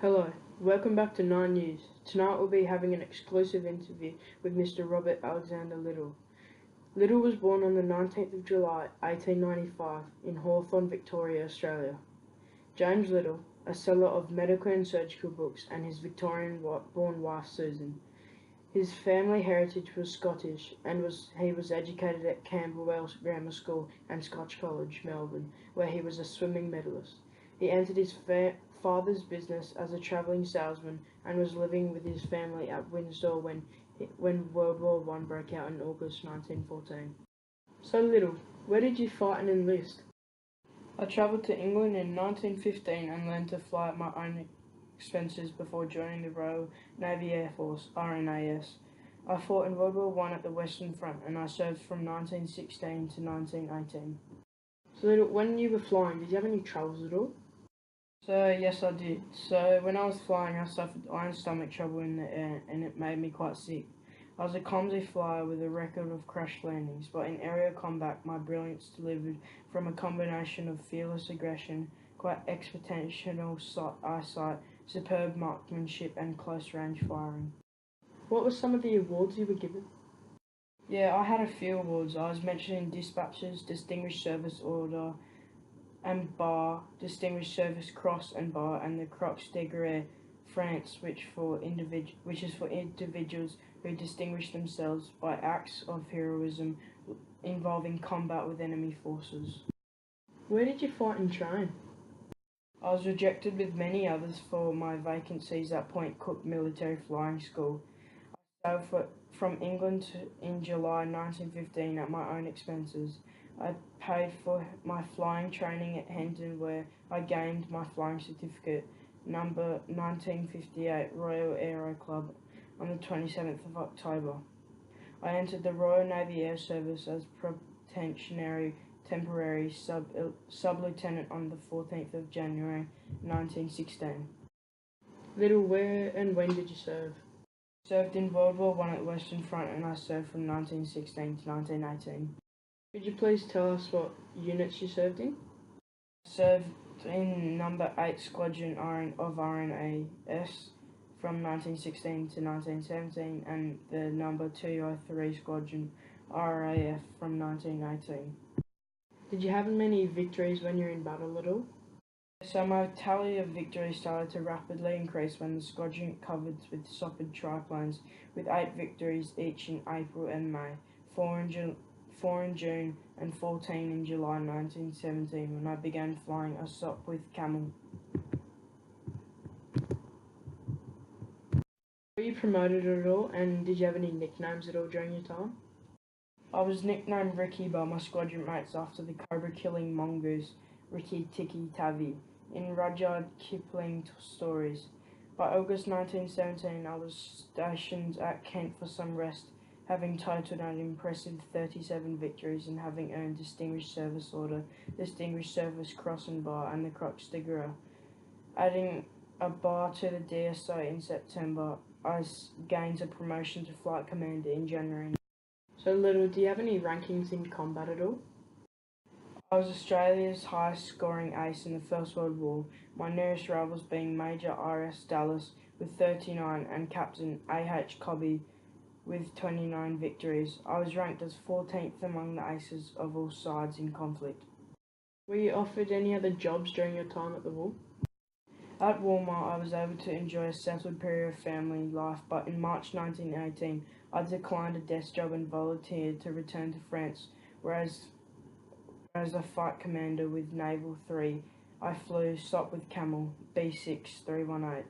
Hello, welcome back to 9 News. Tonight we'll be having an exclusive interview with Mr. Robert Alexander Little. Little was born on the 19th of July 1895 in Hawthorn, Victoria, Australia. James Little, a seller of medical and surgical books, and his Victorian-born wife Susan. His family heritage was Scottish, and he was educated at Camberwell Grammar School and Scotch College, Melbourne, where he was a swimming medalist. He entered his father's business as a travelling salesman and was living with his family at Windsor when World War I broke out in August 1914. So Little, where did you fight and enlist? I travelled to England in 1915 and learned to fly at my own expenses before joining the Royal Navy Air Force, RNAS. I fought in World War I at the Western Front and I served from 1916 to 1918. So Little, when you were flying, did you have any troubles at all? So yes, I did. So when I was flying, I suffered iron stomach trouble in the air, and it made me quite sick. I was a clumsy flyer with a record of crash landings, but in aerial combat, my brilliance delivered from a combination of fearless aggression, quite exceptional eyesight, superb marksmanship, and close-range firing. What were some of the awards you were given? Yeah, I had a few awards. I was mentioned in Dispatches, Distinguished Service Order, and Bar, Distinguished Service Cross and Bar, and the Croix de Guerre, France, which is for individuals who distinguish themselves by acts of heroism involving combat with enemy forces. Where did you fight and train? I was rejected with many others for my vacancies at Point Cook Military Flying School. I sailed from England in July 1915 at my own expenses. I paid for my flying training at Hendon, where I gained my flying certificate, number 1958 Royal Aero Club, on the 27th of October. I entered the Royal Navy Air Service as Probationary Temporary Sub-Lieutenant on the 14th of January 1916. Little, where and when did you serve? Served in World War I at the Western Front, and I served from 1916 to 1918. Could you please tell us what units you served in? I served in number 8 Squadron of RNAS from 1916 to 1917 and the number 203 Squadron RAF from 1918. Did you have many victories when you were in battle at all? So my tally of victories started to rapidly increase when the squadron covered with Sopwith triplanes, with 8 victories each in April and May, 4 in June and 14 in July 1917 when I began flying a Sopwith Camel. Were you promoted at all, and did you have any nicknames at all during your time? I was nicknamed Ricky by my squadron mates after the cobra-killing mongoose, Rikki Tikki Tavi, in Rudyard Kipling stories. By August 1917, I was stationed at Kent for some rest, having totaled an impressive 37 victories and having earned Distinguished Service Order, Distinguished Service Cross and Bar, and the Croix de Guerre. Adding a bar to the DSO in September, I gained a promotion to Flight Commander in January. So Little, do you have any rankings in combat at all? I was Australia's highest scoring ace in the First World War, my nearest rivals being Major R.S. Dallas with 39 and Captain A.H. Cobby with 29 victories. I was ranked as 14th among the aces of all sides in conflict. Were you offered any other jobs during your time at the war? At Walmart, I was able to enjoy a settled period of family life, but in March 1918, I declined a desk job and volunteered to return to France, whereas as a flight commander with Naval 3, I flew Sopwith Camel B6318.